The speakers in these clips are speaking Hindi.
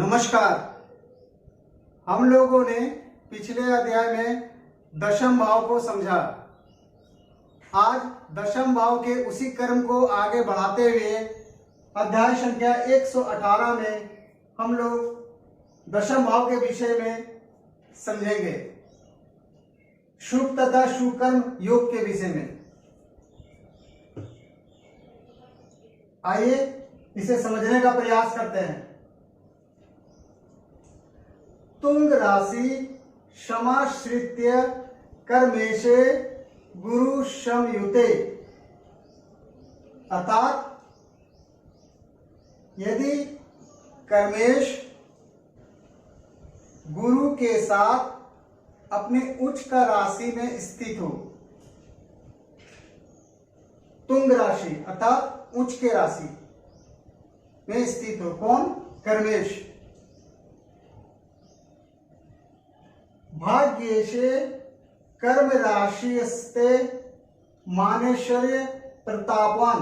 नमस्कार। हम लोगों ने पिछले अध्याय में दशम भाव को समझा। आज दशम भाव के उसी क्रम को आगे बढ़ाते हुए अध्याय संख्या 118 में हम लोग दशम भाव के विषय में समझेंगे, शुभ तथा शुकर्म योग के विषय में। आइए इसे समझने का प्रयास करते हैं। तुंग राशि समाश्रित्य कर्मेशे गुरु समयुते, अर्थात यदि कर्मेश गुरु के साथ अपने उच्च का राशि में स्थित हो, तुंग राशि अर्थात उच्च के राशि में स्थित हो, कौन? कर्मेश। भाग्येशे कर्म राशिस्ते मानेश्वर्य प्रतापवान,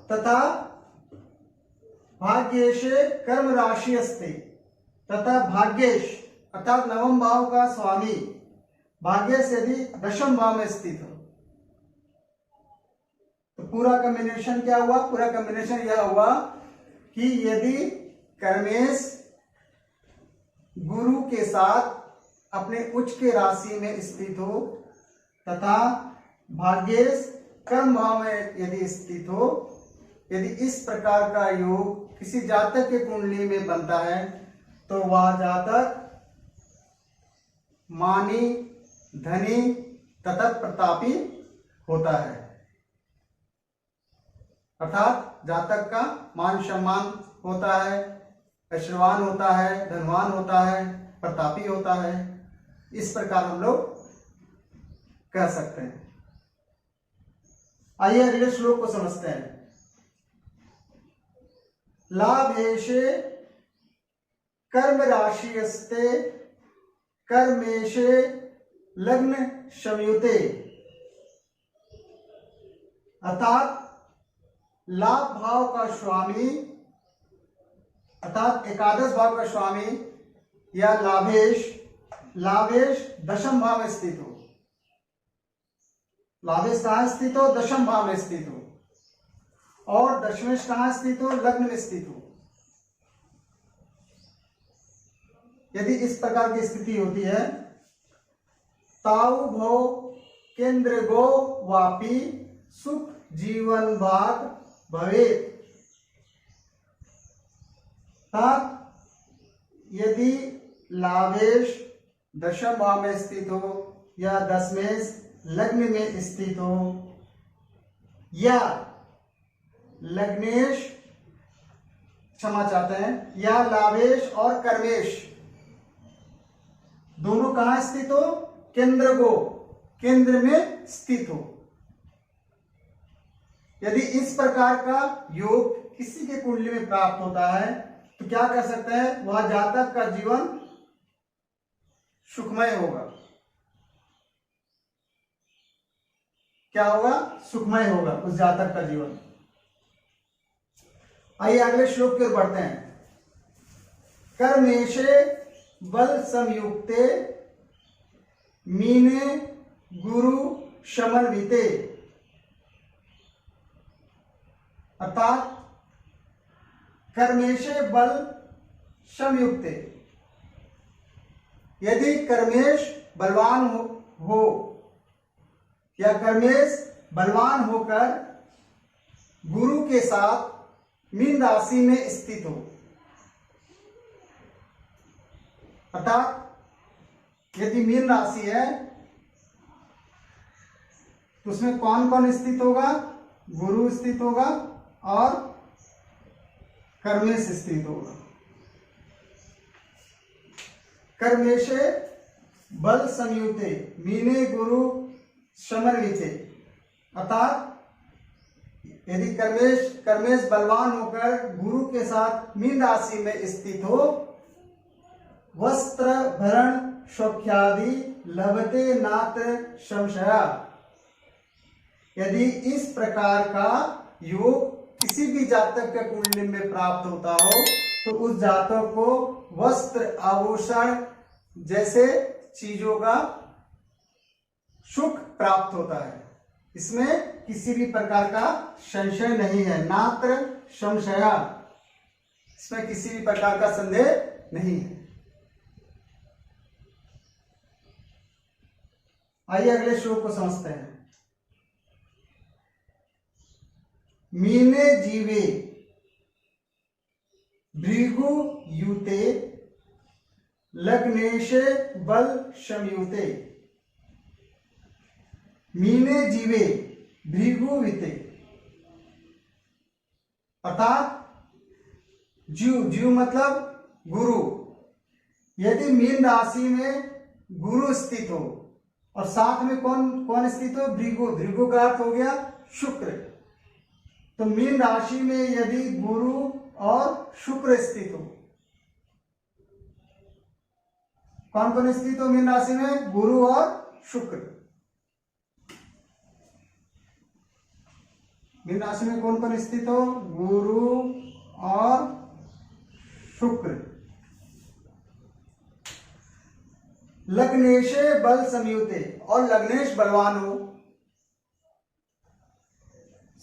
तथा भाग्येशे कर्म राशिस्ते, तथा भाग्येश अर्थात नवम भाव का स्वामी भाग्येश यदि दशम भाव में स्थित हो, तो पूरा कॉम्बिनेशन क्या हुआ? पूरा कॉम्बिनेशन यह हुआ कि यदि कर्मेश गुरु के साथ अपने उच्च के राशि में स्थित हो तथा भाग्येश कर्म भाव में यदि स्थित हो, यदि इस प्रकार का योग किसी जातक के कुंडली में बनता है तो वह जातक मानी, धनी तथा प्रतापी होता है। अर्थात जातक का मान सम्मान होता है, ऐश्वर्यवान होता है, धनवान होता है, प्रतापी होता है। इस प्रकार हम लोग कह सकते हैं। आइए अगले श्लोक को समझते हैं। लाभेशे कर्म राशिस्ते कर्मेशे लग्न संयुते, अर्थात लाभ भाव का स्वामी अर्थात एकादश भाव का स्वामी या लाभेश दशम भाव में स्थित हो। लाभेश कहां स्थित हो? दशम भाव में स्थित हो। और दशमेश कहां स्थित हो? लग्न में स्थित हो। यदि इस प्रकार की स्थिति होती है, ताऊ भो केंद्र गो वापी सुख जीवन भाग भवेत, यदि लाभेश दशम भाव में स्थित हो या दशमेश लग्न में स्थित हो या लग्नेश क्षमा चाहते हैं या लाभेश और कर्मेश दोनों कहां स्थित हो? केंद्र में स्थित हो। यदि इस प्रकार का योग किसी के कुंडली में प्राप्त होता है तो क्या कर सकते हैं? वह जातक का जीवन सुखमय होगा। क्या होगा? सुखमय होगा उस जातक का जीवन। आइए अगले श्लोक की ओर बढ़ते हैं। कर्मेशे बल संयुक्ते मीने गुरु समन्विते, अर्थात कर्मेशे बल संयुक्ते, यदि कर्मेश बलवान हो या कर्मेश बलवान होकर गुरु के साथ मीन राशि में स्थित हो, अर्थात यदि मीन राशि है तो उसमें कौन कौन स्थित होगा? गुरु स्थित होगा और कर्मेश स्थित होगा। कर्मेशे बल संयुते मीने गुरु समन्विते, अर्थात यदि कर्मेश बलवान होकर गुरु के साथ मीन राशि में स्थित हो, वस्त्र भरण सौख्यादि लभते नात्र संशया, यदि इस प्रकार का योग किसी भी जातक के कुंडली में प्राप्त होता हो तो उस जातक को वस्त्र आभूषण जैसे चीजों का सुख प्राप्त होता है। इसमें किसी भी प्रकार का संशय नहीं है, नात्र संशया, इसमें किसी भी प्रकार का संदेह नहीं है। आइए अगले श्लोक को समझते हैं। मीने जीवे भृगु युते लग्नेशे बल संयुते। मीने जीवे भृगुविते अर्थात जीव मतलब गुरु। यदि मीन राशि में गुरु स्थित हो और साथ में कौन स्थित हो? भृगु का अर्थ हो गया शुक्र। तो मीन राशि में यदि गुरु और शुक्र स्थित हो, कौन स्थित हो मीन राशि में? गुरु और शुक्र। मीन राशि में कौन स्थित हो? गुरु और शुक्र। लग्नेशे बल संयुते, और लग्नेश बलवान हो।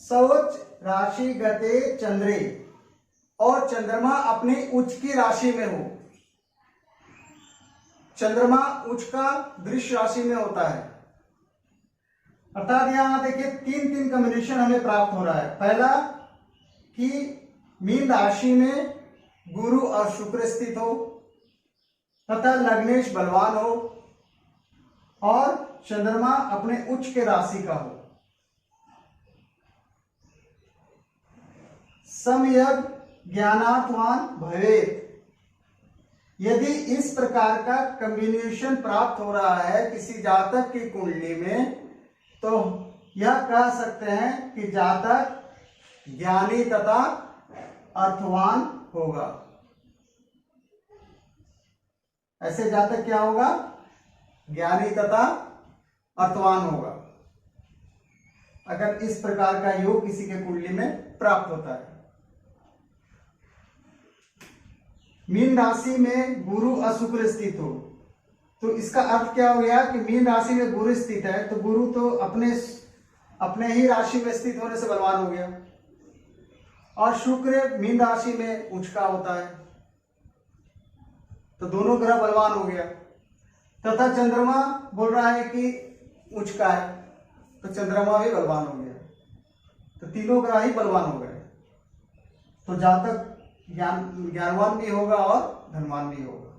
सवच राशि गते चंद्रे, और चंद्रमा अपनी उच्च की राशि में हो। चंद्रमा उच्च का वृष राशि में होता है। अर्थात यहां देखिए तीन कॉम्बिनेशन हमें प्राप्त हो रहा है। पहला कि मीन राशि में गुरु और शुक्र स्थित हो तथा लग्नेश बलवान हो और चंद्रमा अपने उच्च के राशि का हो। सम्यक ज्ञानार्थवान भवेत, यदि इस प्रकार का कॉम्बिनेशन प्राप्त हो रहा है किसी जातक की कुंडली में, तो यह कह सकते हैं कि जातक ज्ञानी तथा अर्थवान होगा। ऐसे जातक क्या होगा? ज्ञानी तथा अर्थवान होगा, अगर इस प्रकार का योग किसी के कुंडली में प्राप्त होता है। मीन राशि में गुरु और शुक्र स्थित हो, तो इसका अर्थ क्या हो गया कि मीन राशि में गुरु स्थित है, तो गुरु तो अपने ही राशि में स्थित होने से बलवान हो गया, और शुक्र मीन राशि में उच्च का होता है, तो दोनों ग्रह बलवान हो गया। तथा चंद्रमा बोल रहा है कि उच्च का है, तो चंद्रमा भी बलवान हो गया, तो तीनों ग्रह ही बलवान हो गए। तो जातक ज्ञानवान भी होगा और धनवान भी होगा।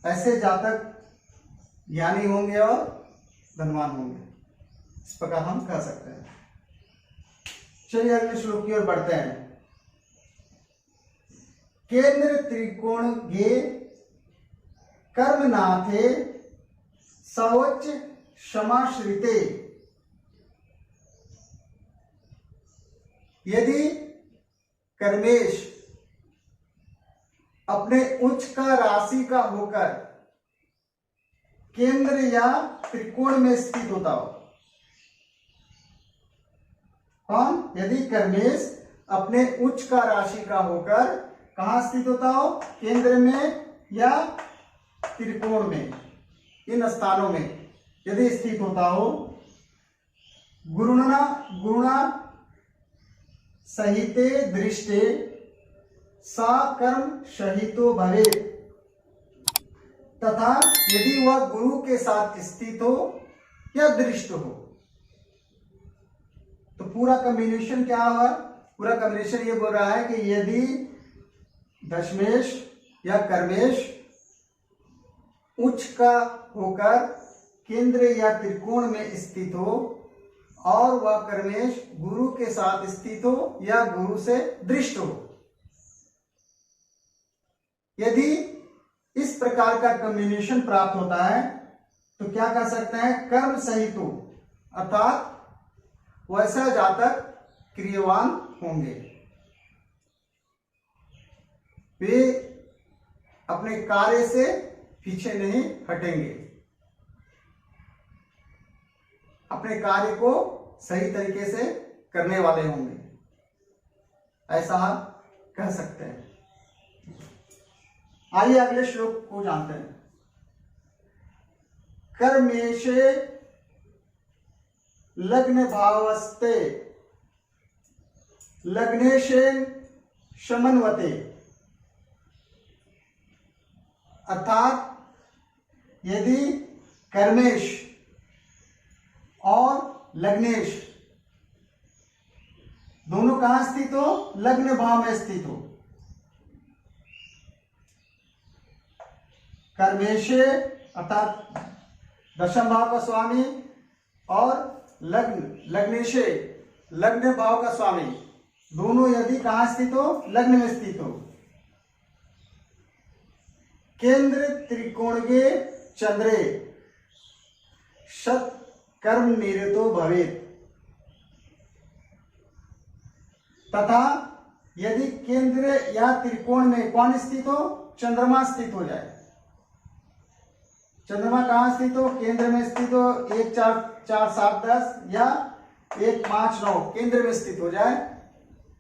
ऐसे जातक ज्ञानी होंगे और धनवान होंगे, इस प्रकार हम कह सकते हैं। चलिए अगले श्लोक की ओर बढ़ते हैं। केंद्र त्रिकोण गे कर्मनाथे सवच समाश्रिते, यदि कर्मेश अपने उच्च का राशि का होकर केंद्र या त्रिकोण में स्थित होता हो। कौन? यदि कर्मेश अपने उच्च का राशि का होकर कहां स्थित होता हो? केंद्र में या त्रिकोण में, इन स्थानों में यदि स्थित होता हो। गुरुणा सहिते दृष्टे सा कर्म सहितो भवेत्, तथा यदि वह गुरु के साथ स्थित हो या दृष्ट हो। तो पूरा कॉम्बिनेशन क्या हुआ? पूरा कॉम्बिनेशन ये बोल रहा है कि यदि दशमेश या कर्मेश उच्च का होकर केंद्र या त्रिकोण में स्थित हो और वह कर्मेश गुरु के साथ स्थित हो या गुरु से दृष्ट हो, यदि इस प्रकार का कॉम्बिनेशन प्राप्त होता है तो क्या कह सकते हैं? कर्म सहित हो, अर्थात वैसा जातक क्रियावान होंगे, वे अपने कार्य से पीछे नहीं हटेंगे, अपने कार्य को सही तरीके से करने वाले होंगे, ऐसा आप कह सकते हैं। आइए अगले श्लोक को जानते हैं। कर्मेशे लग्न भावस्ते लग्नेशेन समन्वते, अर्थात यदि कर्मेश और लग्नेश दोनों कहां स्थित हो? लग्न भाव में स्थित हो। कर्मेशे अर्थात दशम भाव का स्वामी और लग्नेशे लग्न भाव का स्वामी दोनों यदि कहां स्थित हो? लग्न में स्थित हो। केंद्र त्रिकोणगे चंद्रे शत कर्म निरतो भवेत, तथा यदि केंद्र या त्रिकोण में कौन स्थित हो? चंद्रमा स्थित हो जाए। चंद्रमा कहां स्थित हो? केंद्र में स्थित हो। 1 4 4 7 10 या 1 5 9 केंद्र में स्थित हो जाए।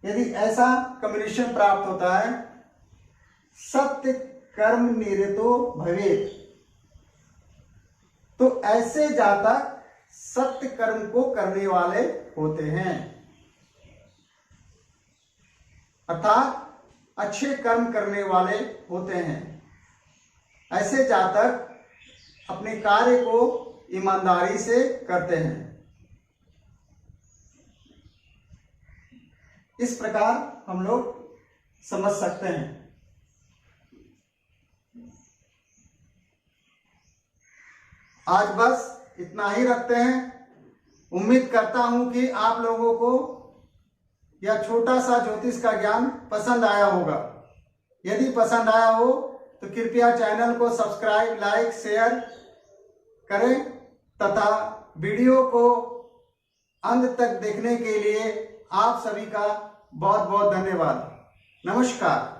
यदि ऐसा कॉम्बिनेशन प्राप्त होता है, सत्य कर्म निरतो भवेत, तो ऐसे जातक सत्य कर्म को करने वाले होते हैं, अर्थात अच्छे कर्म करने वाले होते हैं। ऐसे जातक अपने कार्य को ईमानदारी से करते हैं। इस प्रकार हम लोग समझ सकते हैं। आज बस इतना ही रखते हैं। उम्मीद करता हूं कि आप लोगों को यह छोटा सा ज्योतिष का ज्ञान पसंद आया होगा। यदि पसंद आया हो तो कृपया चैनल को सब्सक्राइब, लाइक, शेयर करें तथा वीडियो को अंत तक देखने के लिए आप सभी का बहुत बहुत धन्यवाद। नमस्कार।